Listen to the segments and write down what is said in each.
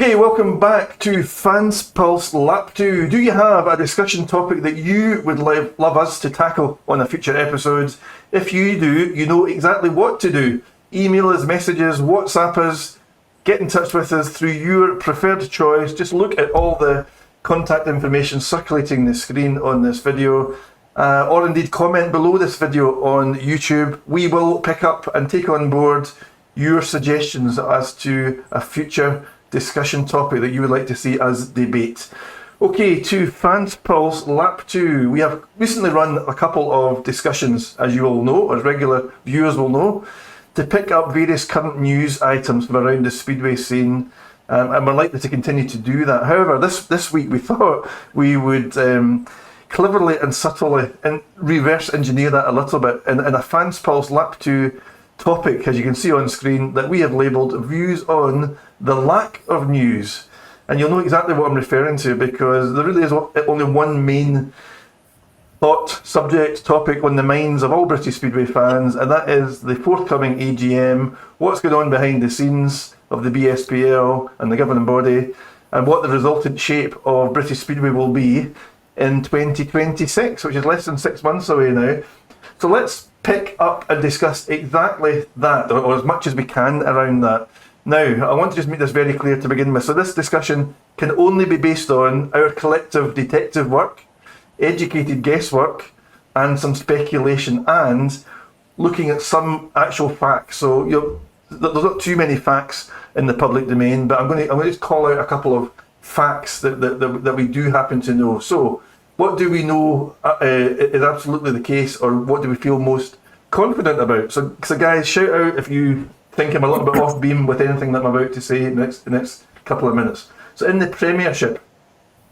Okay, welcome back to Fans Pulse Lap 2. Do you have a discussion topic that you would love us to tackle on a future episode? If you do, you know exactly what to do. Email us, messages, WhatsApp us, get in touch with us through your preferred choice. Just look at all the contact information circulating the screen on this video, or indeed comment below this video on YouTube. We will pick up and take on board your suggestions as to a future discussion topic that you would like to see us debate. Okay, to Fans Pulse Lap 2. We have recently run a couple of discussions, as you all know, as regular viewers will know, to pick up various current news items from around the Speedway scene, and we're likely to continue to do that. However, this week we thought we would cleverly and subtly reverse engineer that a little bit in a Fans Pulse Lap 2 topic, as you can see on screen, that we have labelled Views on the Lack of News. And you'll know exactly what I'm referring to, because there really is only one main subject topic on the minds of all British Speedway fans, and that is the forthcoming AGM, what's going on behind the scenes of the BSPL and the governing body, and what the resultant shape of British Speedway will be in 2026, which is less than 6 months away now. So let's pick up and discuss exactly that, or as much as we can around that. Now, I want to just make this very clear to begin with. So this discussion can only be based on our collective detective work, educated guesswork, and some speculation, and looking at some actual facts. So there's not too many facts in the public domain, but I'm going to just call out a couple of facts that we do happen to know. So what do we know is absolutely the case, or what do we feel most confident about? So guys, shout out if you think I'm a little bit off beam with anything that I'm about to say in the next couple of minutes. So in the Premiership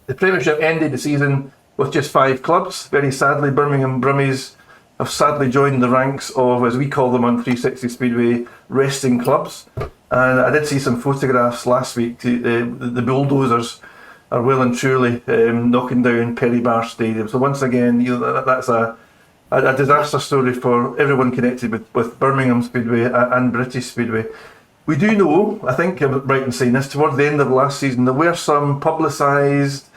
ended the season with just 5 clubs. Very sadly, Birmingham Brummies have sadly joined the ranks of, as we call them on 360 Speedway, resting clubs. And I did see some photographs last week. The bulldozers are well and truly knocking down Perry Barr Stadium. So once again, that's a disaster story for everyone connected with Birmingham Speedway and British Speedway. We do know, I think I'm right in saying this, towards the end of last season there were some publicised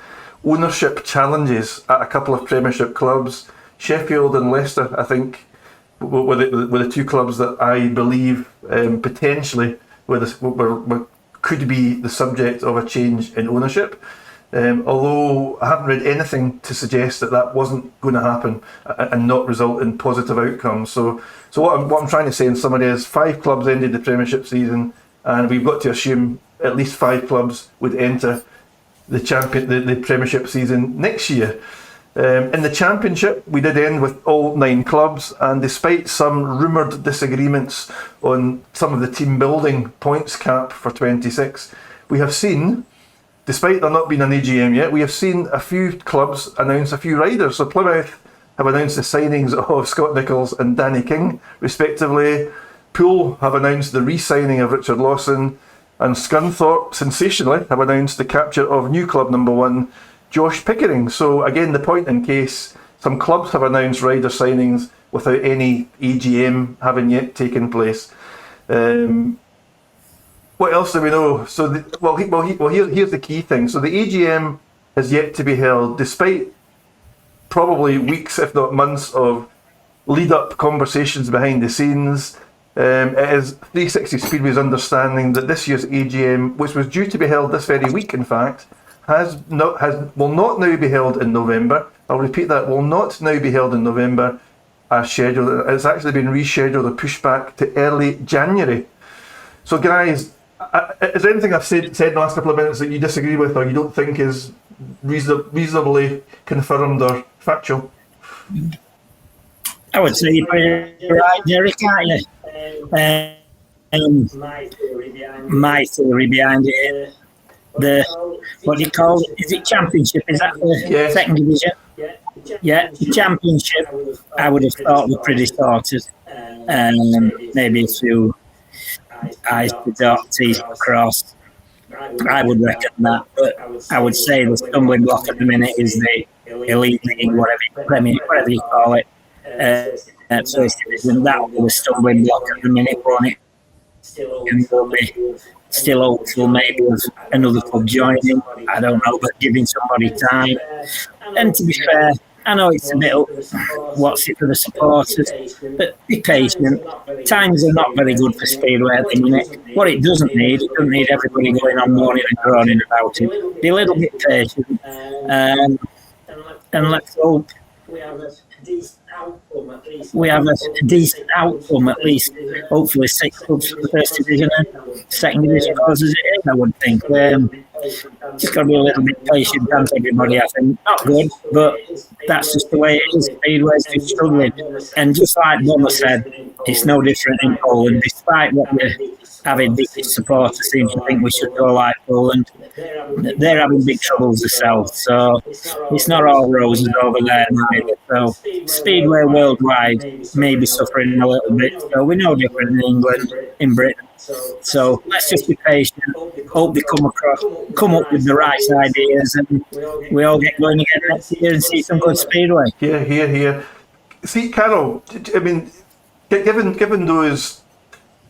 ownership challenges at a couple of Premiership clubs. Sheffield and Leicester, I think, were the 2 clubs that I believe potentially could be the subject of a change in ownership. Although I haven't read anything to suggest that wasn't going to happen and not result in positive outcomes. So what I'm trying to say in summary is 5 clubs ended the Premiership season, and we've got to assume at least 5 clubs would enter the Premiership season next year. In the Championship, we did end with all 9 clubs, and despite some rumoured disagreements on some of the team building points cap for 26, we have seen, despite there not being an AGM yet, we have seen a few clubs announce a few riders. So Plymouth have announced the signings of Scott Nicholls and Danny King, respectively. Poole have announced the re-signing of Richard Lawson, and Scunthorpe, sensationally, have announced the capture of new club number 1, Josh Pickering. So again, the point in case, some clubs have announced rider signings without any AGM having yet taken place. What else do we know? So, here's the key thing. So the AGM has yet to be held, despite probably weeks, if not months, of lead-up conversations behind the scenes. It is 360 Speedway's understanding that this year's AGM, which was due to be held this very week, in fact, will not now be held in November. I'll repeat that: will not now be held in November as scheduled. It's actually been rescheduled or pushed back to early January. So, guys, is there anything I've said in the last couple of minutes that you disagree with, or you don't think is reasonably confirmed or factual? I would say you're right, Derek, aren't you? My theory behind it, what do you call it? Is it Championship? Is that the second division? Yeah, the Championship, I would have thought were pretty sorted. Maybe a few I's to dot, T's to cross. I would reckon that, but I would say the stumbling block at the minute is the Elite League, whatever you call it. First division, that will be the stumbling block at the minute, won't it? And will be still hopeful maybe of another club joining. I don't know, but giving somebody time. And to be fair, I know it's a bit what's it for the supporters, but be patient. Times are not very good for Speedway at the minute. What it doesn't need everybody going on moaning and groaning about it. Be a little bit patient, and let's hope we have a decent outcome at least. Hopefully 6 clubs for the first division and second division goes as it is, I would think. Just got to be a little bit patient, and everybody, I think. Not good, but that's just the way it is. Speedway's just struggling. And just like Bummer said, it's no different in Poland. Despite what we're having big supporters seem to think we should go like Poland, they're having big troubles themselves. So it's not all roses over there either. So Speedway worldwide may be suffering a little bit. So we're no different in England, in Britain. So let's just be patient. Hope they come up with the right ideas, and we all get going again next year and see some good Speedway. Here. See, Carol, I mean, given those,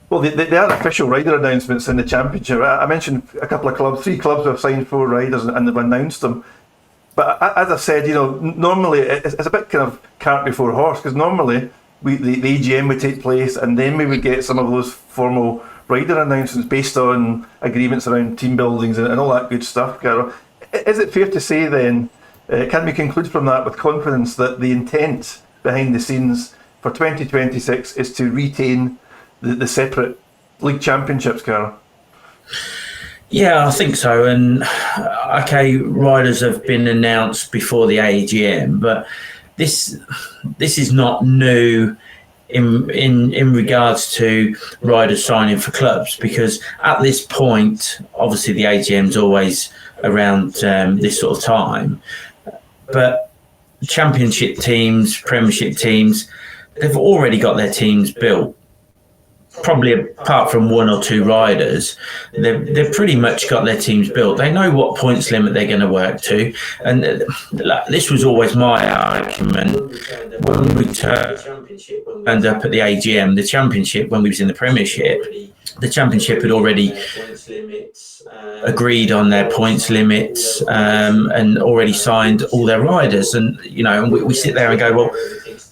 well, they are official rider announcements in the championship. I mentioned a couple of clubs, 3 clubs have signed 4 riders and they've announced them. But as I said, normally it's a bit kind of cart before horse, because normally the AGM would take place and then we would get some of those formal rider announcements based on agreements around team buildings and all that good stuff, Carol. Is it fair to say then, can we conclude from that with confidence that the intent behind the scenes for 2026 is to retain the separate league championships, Carol? Yeah, I think so. And okay, riders have been announced before the AGM, but this is not new in regards to riders signing for clubs, because at this point, obviously the AGM's always around this sort of time, but championship teams, premiership teams, they've already got their teams built. Probably apart from 1 or 2 riders, they've pretty much got their teams built. They know what points limit they're going to work to. And this was always my argument when we turned up at the AGM. The championship, when we was in the Premiership, the championship had already agreed on their points limits and already signed all their riders. And, and we sit there and go, well,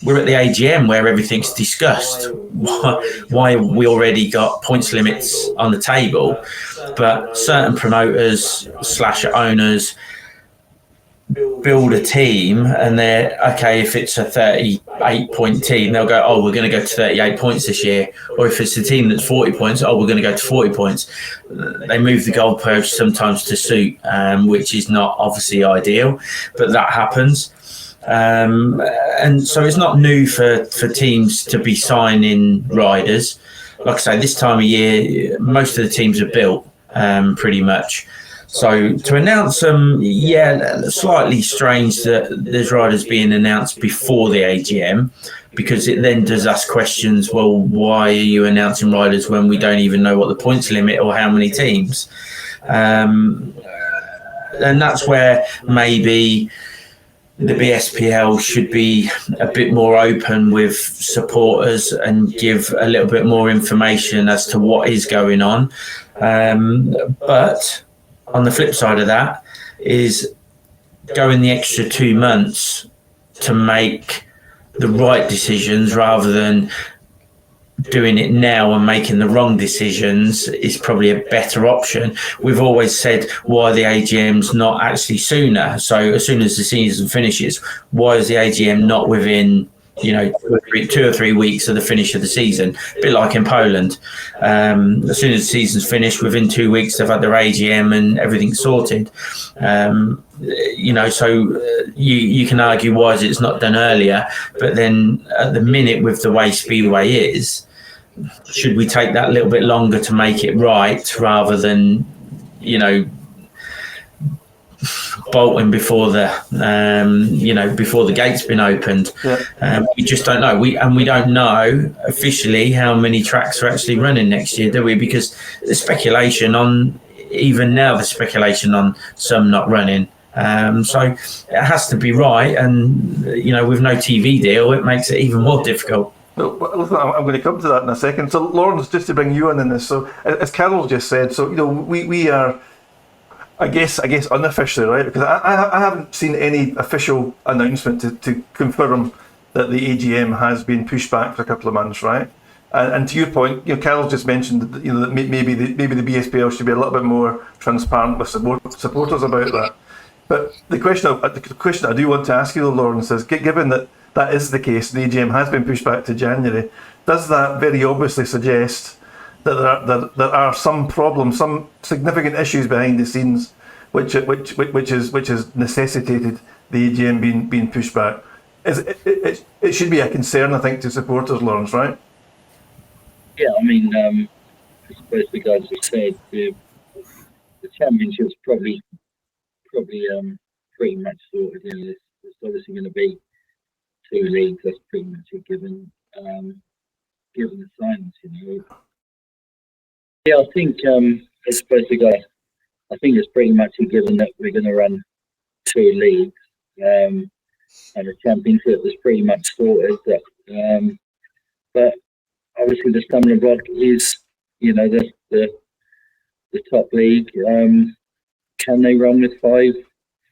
we're at the AGM where everything's discussed. Why have we already got points limits on the table? But certain promoters / owners build a team and they're, okay, if it's a 38-point team, they'll go, oh, we're going to go to 38 points this year. Or if it's a team that's 40 points, oh, we're going to go to 40 points. They move the goalpost sometimes to suit, which is not obviously ideal, but that happens. And so it's not new for teams to be signing riders. Like I say, this time of year, most of the teams are built pretty much. So to announce them, slightly strange that there's riders being announced before the AGM, because it then does ask questions. Well, why are you announcing riders when we don't even know what the points limit or how many teams? And that's where maybe the BSPL should be a bit more open with supporters and give a little bit more information as to what is going on. But on the flip side of that is going the extra 2 months to make the right decisions rather than doing it now and making the wrong decisions is probably a better option. We've always said why the AGM's not actually sooner. So as soon as the season finishes, why is the AGM not within 2 or 3 weeks of the finish of the season? A bit like in Poland. As soon as the season's finished, within 2 weeks they've had their AGM and everything's sorted. So you can argue why is it's not done earlier, but then at the minute with the way Speedway is, should we take that little bit longer to make it right rather than bolting before the gate's been opened? We just don't know. We don't know officially how many tracks are actually running next year, do we? Because the speculation on some not running. So it has to be right, and with no TV deal, it makes it even more difficult. No, but listen, I'm going to come to that in a second. So, Lawrence, just to bring you in this. So, as Carol just said, so we are, I guess unofficially, right? Because I haven't seen any official announcement to confirm that the AGM has been pushed back for a couple of months, right? And to your point, Carol just mentioned that that maybe the BSPL should be a little bit more transparent with supporters about that. But the question I do want to ask you, though, Lawrence, is given that that is the case, the AGM has been pushed back to January. Does that very obviously suggest that there are some problems, some significant issues behind the scenes, which has necessitated the AGM being pushed back? It should be a concern, I think, to supporters, Lawrence, right? Yeah, I mean, I suppose the guys have said the championship's probably pretty much sorted. There's obviously going to be 2 leagues. That's pretty much a given the silence. Yeah, I think I suppose the guy. I think it's pretty much a given that we're going to run 2 leagues, and the championship is pretty much sorted. But obviously, the stumbling block is, the top league. Can they run with five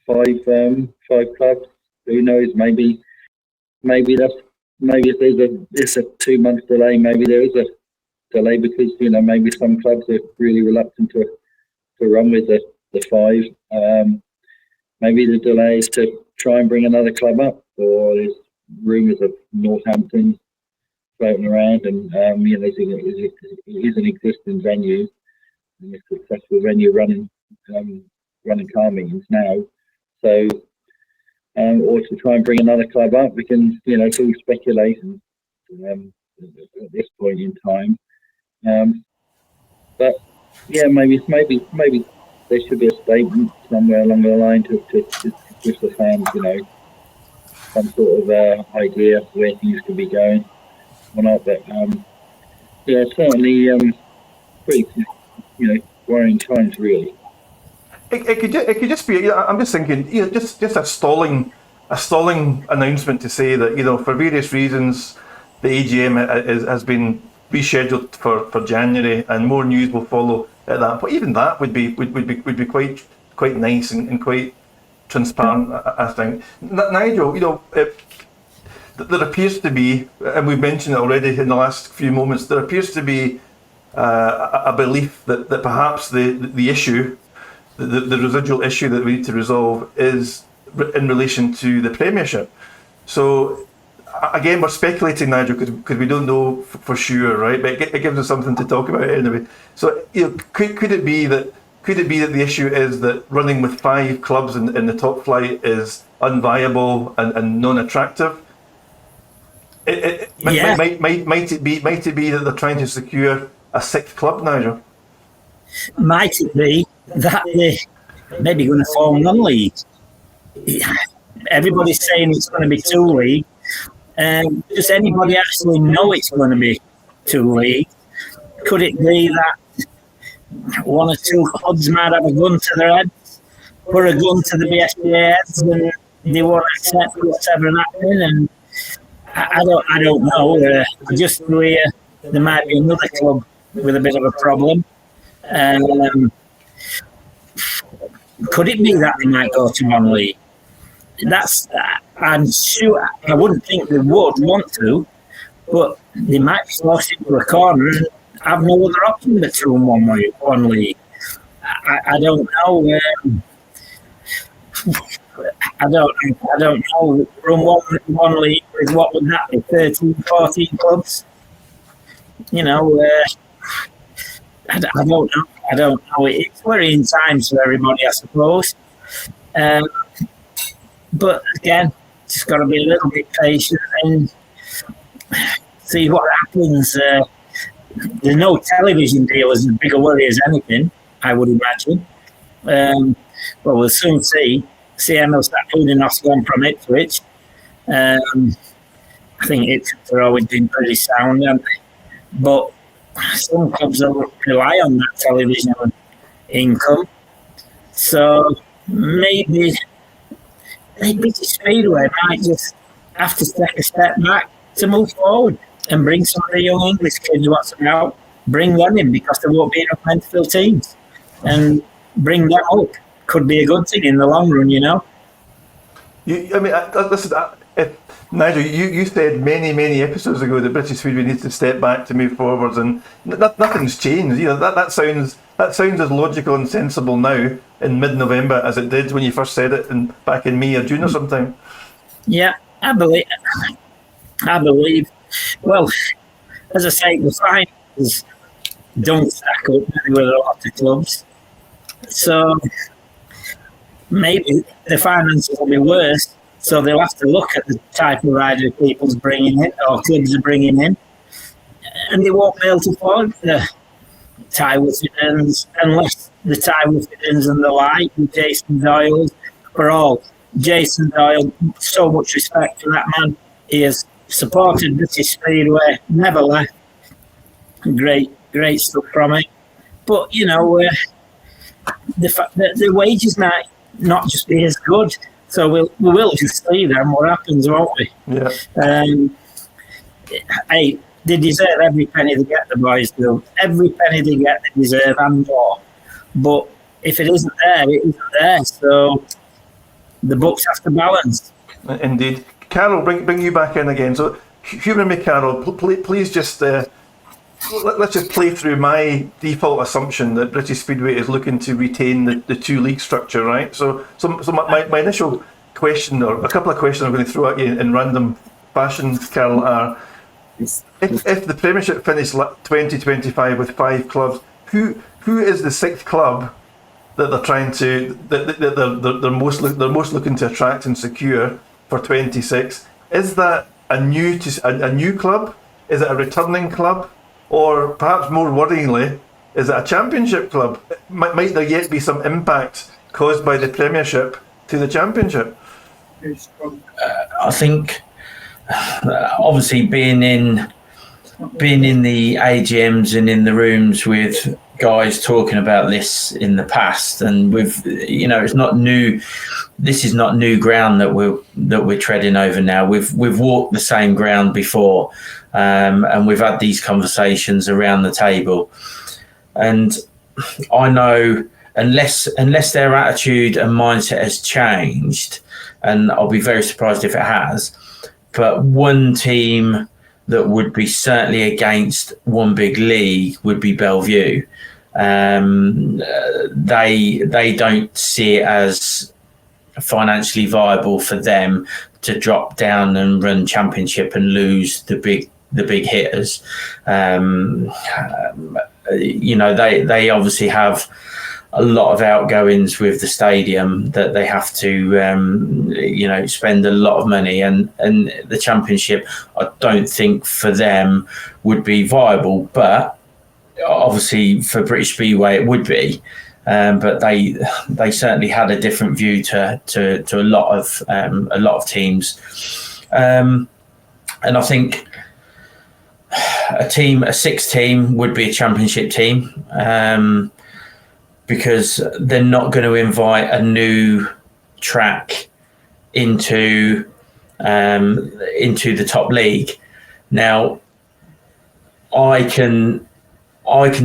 clubs? Who knows? Maybe if there's a 2-month delay, maybe there is a delay because maybe some clubs are really reluctant to run with the 5. Maybe the delay is to try and bring another club up, or there's rumours of Northampton floating around, and it is an existing venue, and a successful venue running car meetings now. So, or to try and bring another club up, we can, it's all speculation at this point in time. But yeah, maybe there should be a statement somewhere along the line to give the fans, some sort of idea where things could be going or not. But yeah, certainly pretty, worrying times really. It could just be. I'm just thinking, just a stalling announcement to say that for various reasons the AGM has been rescheduled for January, and more news will follow at that point. Even that would be quite nice and quite transparent, I think. Nigel, there appears to be, and we've mentioned it already in the last few moments, there appears to be a belief that perhaps the issue, the residual issue that we need to resolve is in relation to the Premiership. So again, we're speculating, Nigel, because we don't know for sure, right? But it gives us something to talk about anyway. So could it be that the issue is that running with 5 clubs in the top flight is unviable and non-attractive? Might it be that they're trying to secure a 6th club, Nigel? Might it be that they're maybe going to form 1 league? Everybody's saying it's going to be 2 leagues. Does anybody actually know it's going to be 2 leagues? Could it be that 1 or 2 clubs might have a gun to their heads, put a gun to the BSPA heads, and they won't accept whatever happening? And I don't know. I just hear there might be another club with a bit of a problem. Could it be that they might go to 1 league? I'm sure. I wouldn't think they would want to, but they might be forced into a corner and have no other option but to run 1 league. I don't know. I don't know. Run one league with what would that be? 13, 14 clubs. I don't know. I don't know. It's worrying times for everybody, I suppose. But again, just got to be a little bit patient and see what happens. There's no television deal as big a worry as anything, I would imagine. But we'll soon see. CML start pulling off one from Ipswich. I think Ipswich have always been pretty sound, haven't they? But some clubs rely on that television income. So maybe Speedway might just have to take a step back to move forward. and bring some of the young English kids what's about. Bring them in because there won't be enough men to fill teams, and bring them up could be a good thing in the long run, you know. Nigel, you said many episodes ago that British Speedway needs to step back to move forwards, and nothing's changed. You know, that sounds as logical and sensible now in mid-November as it did when you first said it back in May or June or sometime. Yeah, I believe. Well, as I say, the finances don't stack up with a lot of clubs, so maybe the finances will be worse. So they'll have to look at the type of rider people's bringing in or clubs are bringing in, and they won't be able to afford the Ty Whiffidens unless the Ty Whiffidens and the like, the Jason Doyle, for all. Jason Doyle, so much respect for that man. He has supported British Speedway, never left. Great stuff from it. But, you know, the wages might not just be as good. So we will just see then what happens, won't we? Yeah. Hey, they deserve every penny they get, the boys do. Every penny they get, they deserve and more. But if it isn't there, it isn't there. So the books have to balance. Indeed. Carol, bring you back in again. So humor me, Carol. Please just let's just play through my default assumption that British Speedway is looking to retain the two league structure, right? So my initial question, or a couple of questions I'm going to throw at you in random fashion, Carol, are if the Premiership finished 2025 with 5 clubs, who is the 6th club that they're trying to they're most looking to attract and secure for 26? Is that a new club? Is it a returning club? Or perhaps more worryingly, is it a championship club? Might there yet be some impact caused by the Premiership to the championship? I think, obviously, being in the AGMs and in the rooms with guys talking about this in the past, and with, you know, it's not new. This is not new ground that we're treading over now. We've walked the same ground before, and we've had these conversations around the table. And I know unless their attitude and mindset has changed, and I'll be very surprised if it has, but one team that would be certainly against one big league would be Bellevue. They don't see it as financially viable for them to drop down and run championship and lose the big hitters. You know, they obviously have a lot of outgoings with the stadium that they have to you know, spend a lot of money, and the championship I don't think for them would be viable, but obviously for British Speedway it would be. But they certainly had a different view to a lot of teams, and I think a 6 team would be a championship team, because they're not going to invite a new track into the top league. Now, I can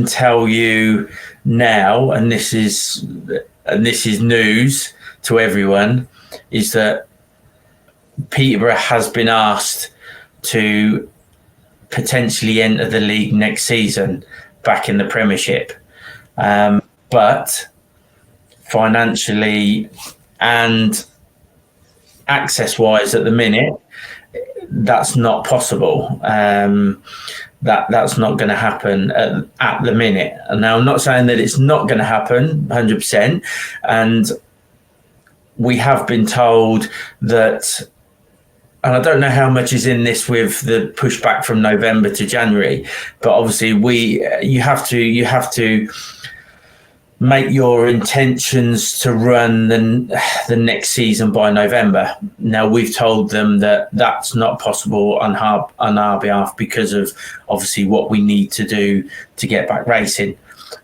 tell you now, and this is news to everyone, is that Peterborough has been asked to potentially enter the league next season back in the Premiership, but financially and access-wise at the minute, that's not possible. That's not going to happen at the minute. And now I'm not saying that it's not going to happen 100%. And we have been told that, and I don't know how much is in this with the pushback from November to January, but obviously you have to make your intentions to run the next season by November. Now, we've told them that that's not possible on our behalf because of obviously what we need to do to get back racing.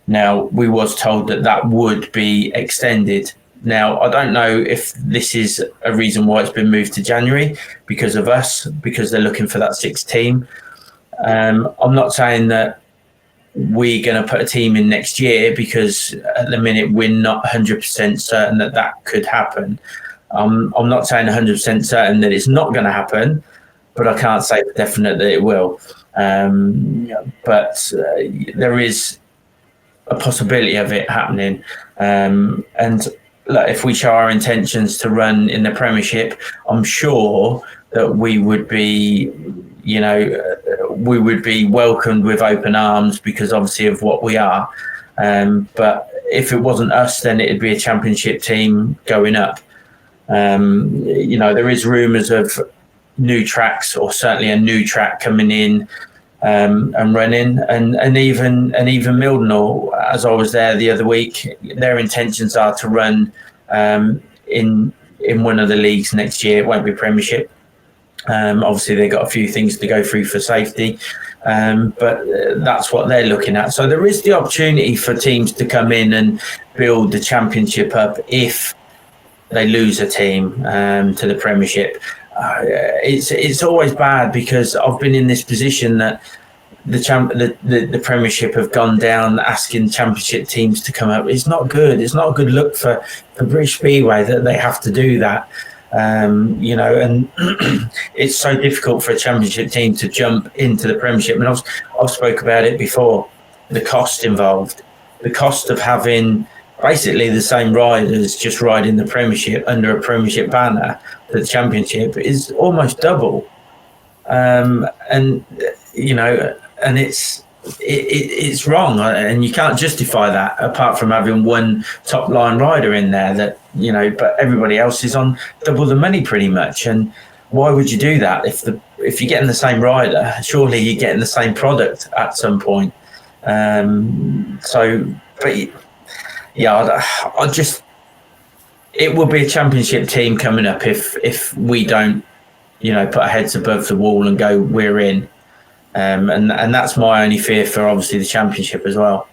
Now, we was told that would be extended. Now, I don't know if this is a reason why it's been moved to January because of us, because they're looking for that 6th team. I'm not saying that we're going to put a team in next year, because at the minute we're not 100% certain that that could happen. I'm not saying 100% certain that it's not going to happen, but I can't say for definite that it will. But there is a possibility of it happening. And look, if we show our intentions to run in the Premiership, I'm sure that we would be, we would be welcomed with open arms, because obviously of what we are. But if it wasn't us, then it'd be a Championship team going up. There is rumours of new tracks, or certainly a new track coming in and running, and even Mildenhall, as I was there the other week, their intentions are to run in one of the leagues next year. It won't be Premiership. Obviously, they've got a few things to go through for safety, but that's what they're looking at. So there is the opportunity for teams to come in and build the Championship up if they lose a team to the Premiership. It's always bad, because I've been in this position that the Premiership have gone down asking Championship teams to come up. It's not good. It's not a good look for British Speedway that they have to do that. And it's so difficult for a Championship team to jump into the Premiership. And I've spoke about it before. The cost involved, the cost of having basically the same riders just riding the Premiership under a Premiership banner to the Championship is almost double. And it's wrong, and you can't justify that apart from having one top line rider in there that, but everybody else is on double the money pretty much. And why would you do that? If you're getting the same rider, surely you're getting the same product at some point. It will be a Championship team coming up if we don't, put our heads above the wall and go, we're in. And that's my only fear for obviously the Championship as well.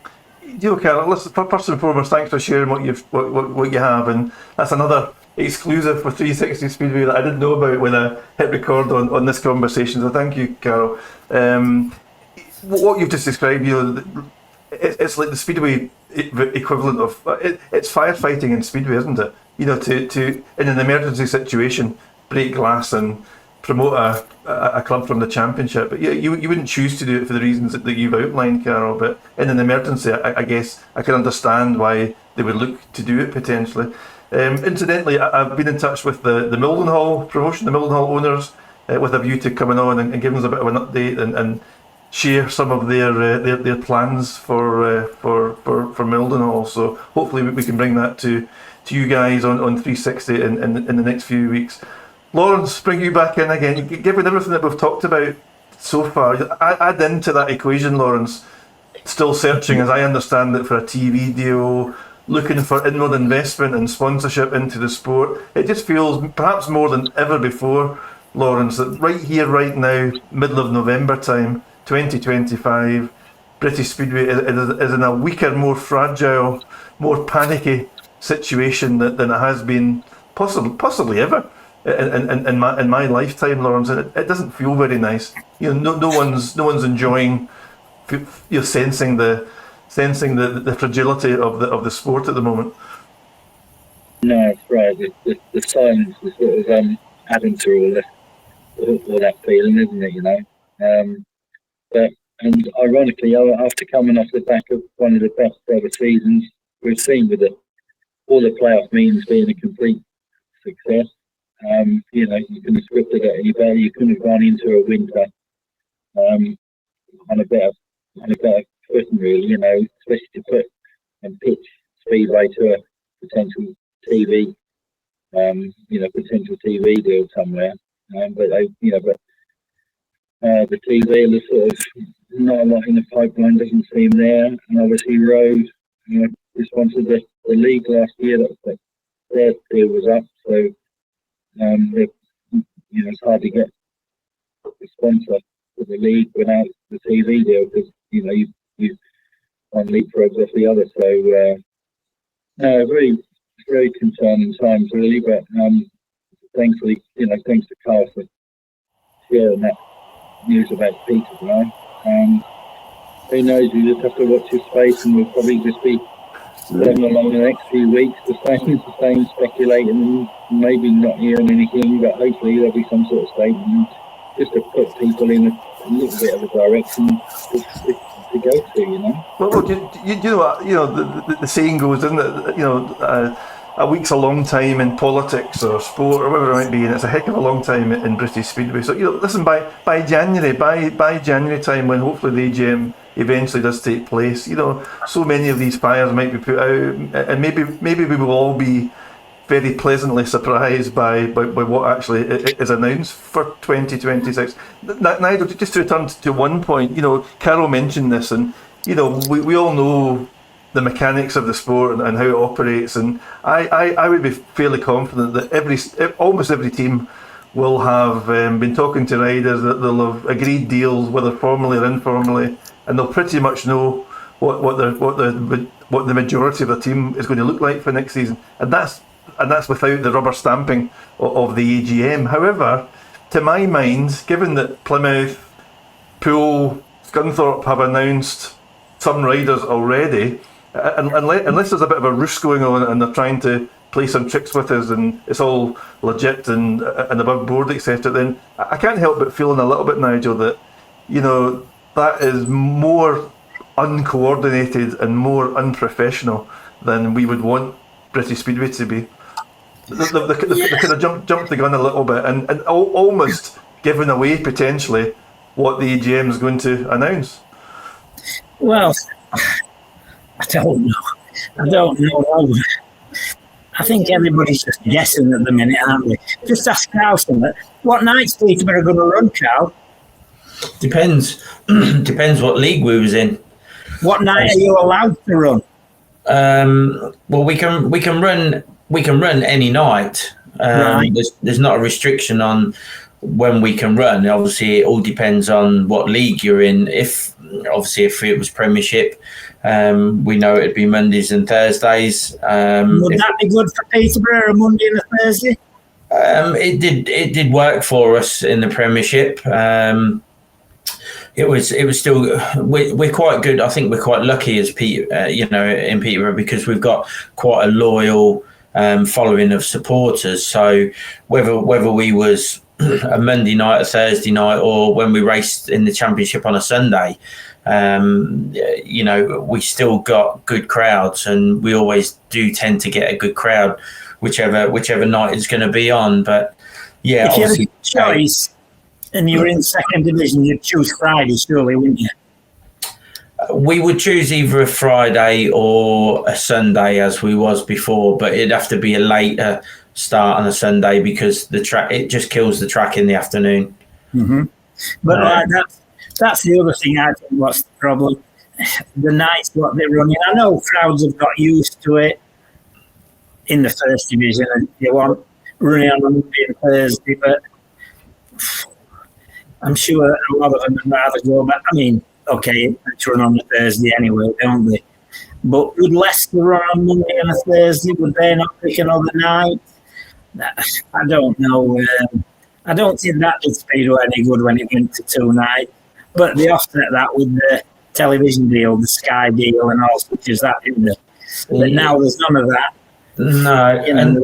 Okay, listen, first and foremost, thanks for sharing what you have, and that's another exclusive for 360 Speedway that I didn't know about when I hit record on this conversation. So thank you, Carol. What you've just described, it's like the Speedway equivalent of it's firefighting in Speedway, isn't it? To in an emergency situation, break glass and promote a club from the Championship. But you wouldn't choose to do it for the reasons that you've outlined, Carol. But in an emergency, I guess I can understand why they would look to do it potentially. Incidentally, I've been in touch with the Mildenhall promotion, the Mildenhall owners, with a view to coming on and giving us a bit of an update and share some of their plans for Mildenhall. So hopefully we can bring that to you guys on 360 in the next few weeks. Lawrence, bring you back in again. Given everything that we've talked about so far, add into that equation, Lawrence, still searching, as I understand it, for a TV deal, looking for inward investment and sponsorship into the sport. It just feels, perhaps more than ever before, Lawrence, that right here, right now, middle of November time, 2025, British Speedway is in a weaker, more fragile, more panicky situation than it has been possibly ever in my lifetime, Lawrence. And it doesn't feel very nice. No one's enjoying. You're sensing the fragility of the sport at the moment. No, that's right. The silence is sort of adding to all that feeling, isn't it? And ironically, after coming off the back of one of the best ever seasons we've seen, with all the playoff meetings being a complete success, you couldn't have scripted it any better. You couldn't have gone into a winter on a better footing, really. Especially to put and pitch Speedway to a potential TV, potential TV deal somewhere. The TV is sort of not a lot in the pipeline, doesn't seem there. And obviously Rose, sponsored the league last year. Their deal was up, so it's hard to get a sponsor for the league without the TV deal, because you one leapfrogs off the other. So very concerning times, really. But thankfully, thanks to Carl for sharing that news about Peterborough. Who knows? We just have to watch his space, and we'll probably just be going along the next few weeks, the same speculating, and maybe not hearing anything, but hopefully there'll be some sort of statement just to put people in a little bit of a direction to go to, you know. Well, look, you know what, the saying goes, isn't it? A week's a long time in politics or sport or whatever it might be, and it's a heck of a long time in British Speedway. So listen, by January time, when hopefully the AGM eventually does take place, so many of these fires might be put out, and maybe we will all be very pleasantly surprised by what actually is announced for 2026. Nigel, just to return to one point, Carol mentioned this, and we all know the mechanics of the sport and how it operates, and I would be fairly confident that almost every team will have been talking to riders, that they'll have agreed deals, whether formally or informally, and they'll pretty much know what the majority of the team is going to look like for next season, and that's without the rubber stamping of the AGM. However, to my mind, given that Plymouth, Poole, Scunthorpe have announced some riders already, unless there's a bit of a roost going on and they're trying to play some tricks with us and it's all legit and above board, etc., then I can't help but feeling a little bit, Nigel, that that is more uncoordinated and more unprofessional than we would want British Speedway to be. They could have jumped the gun a little bit and almost given away potentially what the AGM is going to announce. Well, I don't know. I think everybody's just guessing at the minute, aren't they? Just ask Carl something. What night's Peterborough going to run, Carl? Depends what league we was in. What night are you allowed to run? Well, we can run any night. Right. There's not a restriction on when we can run. Obviously, it all depends on what league you're in. If it was Premiership, we know it'd be Mondays and Thursdays. Would that be good for Peterborough, a Monday and a Thursday? It did work for us in the Premiership. It was still, we're quite good. I think we're quite lucky as in Peterborough, because we've got quite a loyal following of supporters. So whether we was a Monday night, a Thursday night, or when we raced in the Championship on a Sunday, we still got good crowds, and we always do tend to get a good crowd, whichever night it's going to be on. But yeah, if you had a choice and you were in second division, you'd choose Friday, surely, wouldn't you? We would choose either a Friday or a Sunday, as we was before, but it'd have to be a later start on a Sunday, because it just kills the track in the afternoon. Mm-hmm. But that's the other thing I think. What's the problem? The nights what they're running. I know crowds have got used to it in the first division, and they want running on a Monday and Thursday, but I'm sure a lot of them would rather go back. I mean, okay, let's run on a Thursday anyway, don't they? But would Leicester run on Monday and a Thursday? Would they not pick another night? I don't know. I don't think that did Speedway any good when it went to 2 nights. But they offset that with the television deal, the Sky deal, and all such as that, didn't they? But now there's none of that. No, and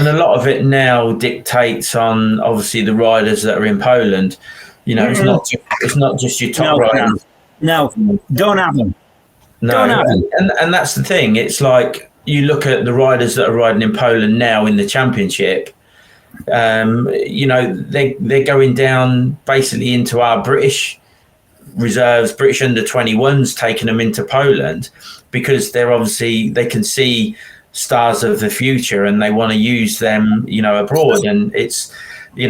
a lot of it now dictates on obviously the riders that are in Poland. It's not just your top riders. No, don't have them. No, don't have them. And that's the thing. It's like you look at the riders that are riding in Poland now in the Championship. They're going down basically into our British reserves, British under-21s, taking them into Poland, because they can see stars of the future and they want to use them, abroad. And it's, they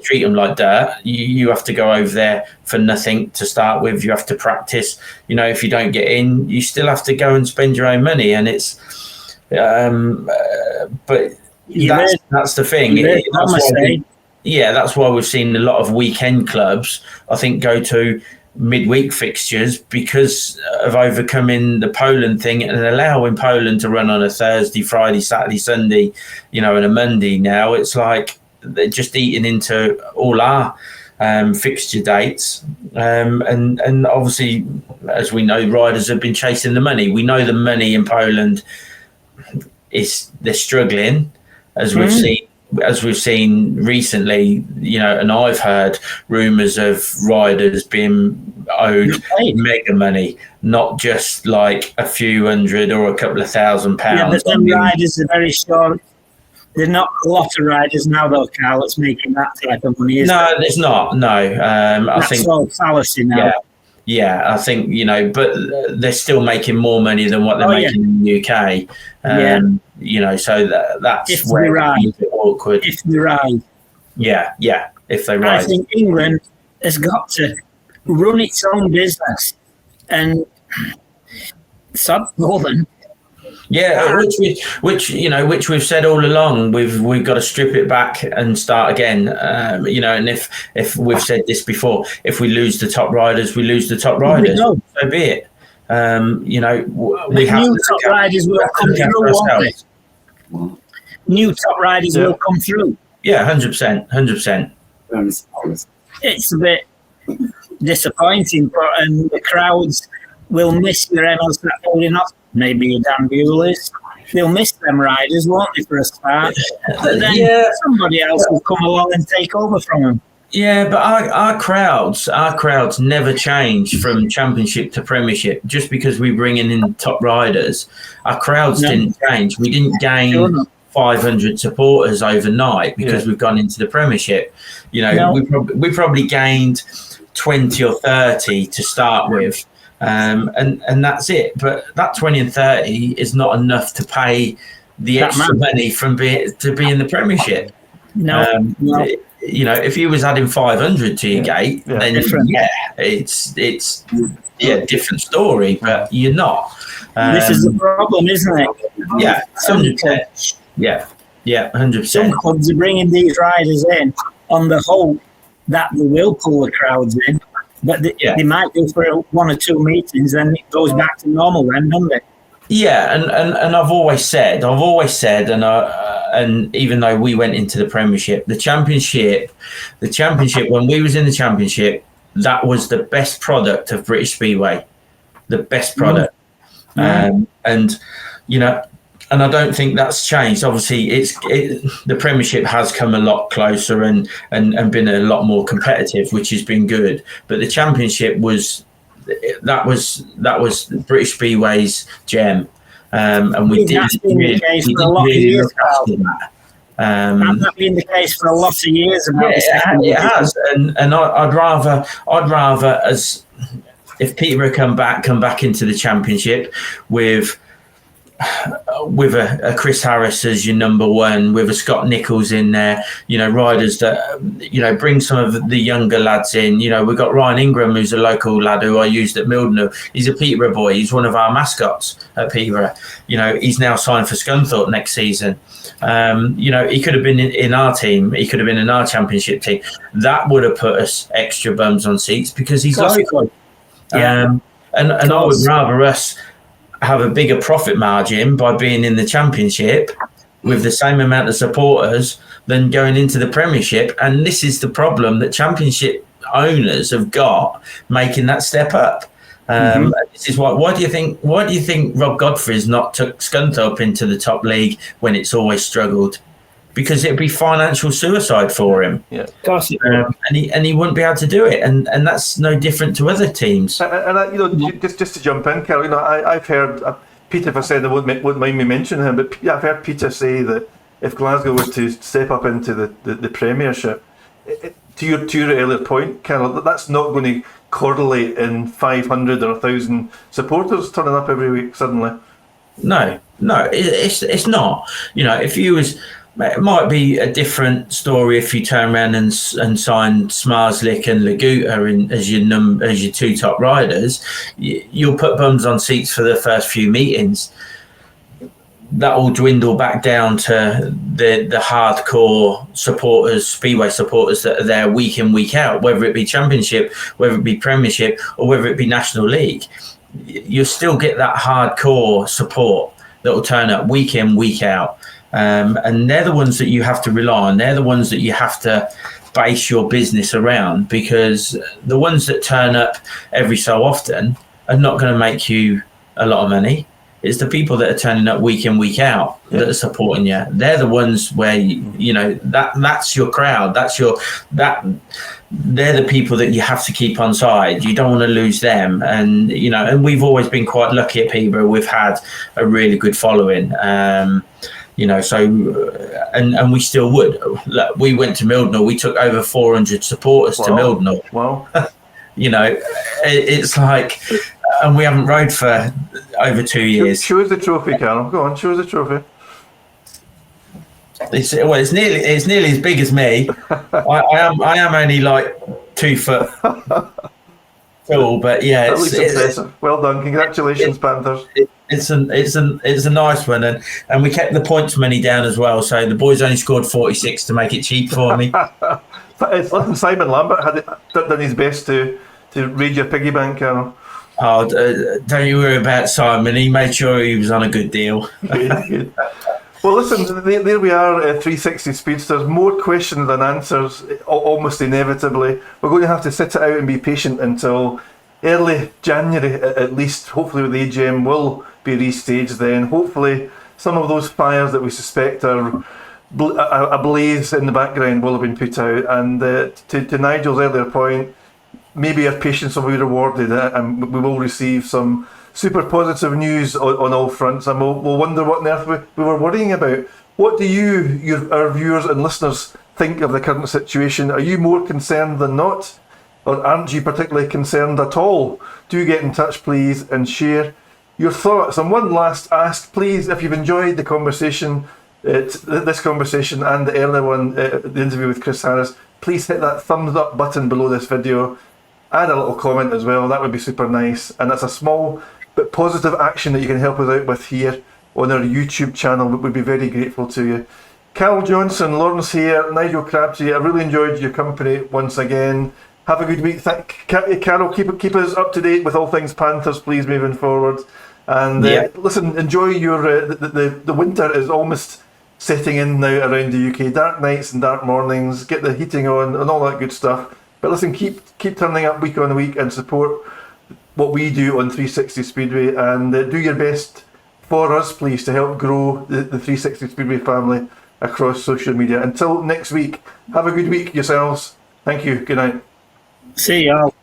treat them like dirt. You have to go over there for nothing to start with. You have to practice. If you don't get in, you still have to go and spend your own money. And it's, but that's the thing. That's why we've seen a lot of weekend clubs, I think, go to midweek fixtures because of overcoming the Poland thing and allowing Poland to run on a Thursday, Friday, Saturday, Sunday, and a Monday. Now it's like they're just eating into all our fixture dates, and obviously, as we know, riders have been chasing the money. We know the money in Poland they're struggling, as we've seen recently, and I've heard rumours of riders being owed mega money, not just like a few hundred or a couple of £1,000. Yeah, but them riders are very short. There's not a lot of riders now, though, Carl, that's making that type of money, is No, there? there's not. No, I think That's all fallacy now. Yeah, I think but they're still making more money than what they're making in the UK. So that's If where they ride. it's a bit awkward. If they ride. Yeah, if they I ride. think England has got to run its own business and stop Poland. Yeah, which we've said all along. We've got to strip it back and start again. And if we've said this before, if we lose the top riders, we lose the top riders. So be it. We have new top riders will come through, won't they? New top riders will come through. Yeah, 100%. It's a bit disappointing, but the crowds will miss your Emils that holding off. Maybe your Dan Bewleys. They'll miss them riders, won't they, for a start? But then somebody else will come along and take over from them. Yeah, but our crowds never change from Championship to Premiership just because we bring in top riders. Our crowds didn't change. We didn't gain 500 supporters overnight because we've gone into the Premiership. We probably gained 20 or 30 to start with. And that's it. But that 20 and 30 is not enough to pay the extra money to be in the Premiership. No. If you was adding 500 to your gate, then it's different story. But you're not. This is the problem, isn't it? Yeah, 100%. Yeah, 100%. Some clubs are bringing these riders in on the hope that they will pull the crowds in. But they might do for 1 or 2 meetings, then it goes back to normal then, doesn't it? Yeah, and I've always said, and even though we went into the Premiership, the Championship, when we was in the Championship, that was the best product of British Speedway, the best product. And I don't think that's changed. Obviously, the Premiership has come a lot closer and been a lot more competitive, which has been good. But the Championship was British Speedway's gem, and we didn't really look after that. Has that been the case for a lot of years? It has, and I'd rather as if Peterborough come back into the Championship with a Chris Harris as your number one, with a Scott Nichols in there, riders that, bring some of the younger lads in. We've got Ryan Ingram, who's a local lad who I used at Mildenhall. He's a Peterborough boy. He's one of our mascots at Peterborough. He's now signed for Scunthorpe next season. He could have been in our team. He could have been in our Championship team. That would have put us extra bums on seats because he's local. And I would rather us have a bigger profit margin by being in the Championship with the same amount of supporters than going into the Premiership. And this is the problem that Championship owners have got making that step up. This is why do you think Rob Godfrey's not took Scunthorpe into the top league when it's always struggled? Because it'd be financial suicide for him. Yeah, of course. And he wouldn't be able to do it, and that's no different to other teams. And just to jump in, Carol, I've heard Peter, if I said I wouldn't mind me mentioning him, but I've heard Peter say that if Glasgow was to step up into the Premiership, to your earlier point, Carol, that's not going to correlate in 500 or 1,000 supporters turning up every week suddenly. No, it's not. If you was. It might be a different story if you turn around and sign Smarslick and Laguta as your 2 top riders. You'll put bums on seats for the first few meetings. That will dwindle back down to the hardcore supporters, Speedway supporters that are there week in, week out, whether it be Championship, whether it be Premiership, or whether it be National League. You'll still get that hardcore support that will turn up week in, week out. and they're the ones that you have to rely on. They're the ones that you have to base your business around, because the ones that turn up every so often are not going to make you a lot of money. It's the people that are turning up week in, week out that are supporting you. They're the ones where that's your crowd. They're the people that you have to keep on side. You don't want to lose them. And and we've always been quite lucky at Peterborough. We've had a really good following. And we still would. Look, we went to Mildnall. We took over 400 supporters to Mildnall. Wow. It's like, and we haven't rode for over 2 years. Show us the trophy, Carol. Go on, show us the trophy. It's nearly as big as me. I am only like 2 foot tall, but yeah, That looks impressive. Well done, congratulations, Panthers. It's a nice one, and we kept the points money down as well. So the boys only scored 46 to make it cheap for me. Listen, Simon Lambert had done his best to raid your piggy bank, Carol. Oh, don't you worry about Simon. He made sure he was on a good deal. Good. Well, listen, there we are, 360 Speedsters. More questions than answers, almost inevitably. We're going to have to sit it out and be patient until early January at least. Hopefully the AGM will be restaged then. Hopefully some of those fires that we suspect are ablaze in the background will have been put out. And to Nigel's earlier point, maybe our patience will be rewarded, and we will receive some super positive news on all fronts, and we'll wonder what on earth we were worrying about. What do our viewers and listeners think of the current situation? Are you more concerned than not? Or aren't you particularly concerned at all? Do get in touch, please, and share your thoughts. And one last ask, please, if you've enjoyed the conversation, this conversation and the earlier one, the interview with Chris Harris, please hit that thumbs up button below this video. Add a little comment as well, that would be super nice. And that's a small but positive action that you can help us out with here on our YouTube channel. We'd be very grateful to you. Carol Johnson, Lawrence here, Nigel Crabtree, I really enjoyed your company once again. Have a good week. Carol, keep us up to date with all things Panthers, please, moving forward. And listen, enjoy your the winter is almost setting in now around the UK. Dark nights and dark mornings, get the heating on and all that good stuff. But listen, keep turning up week on week and support what we do on 360 Speedway, and do your best for us, please, to help grow the 360 Speedway family across social media. Until next week, have a good week yourselves. Thank you. Good night. See y'all.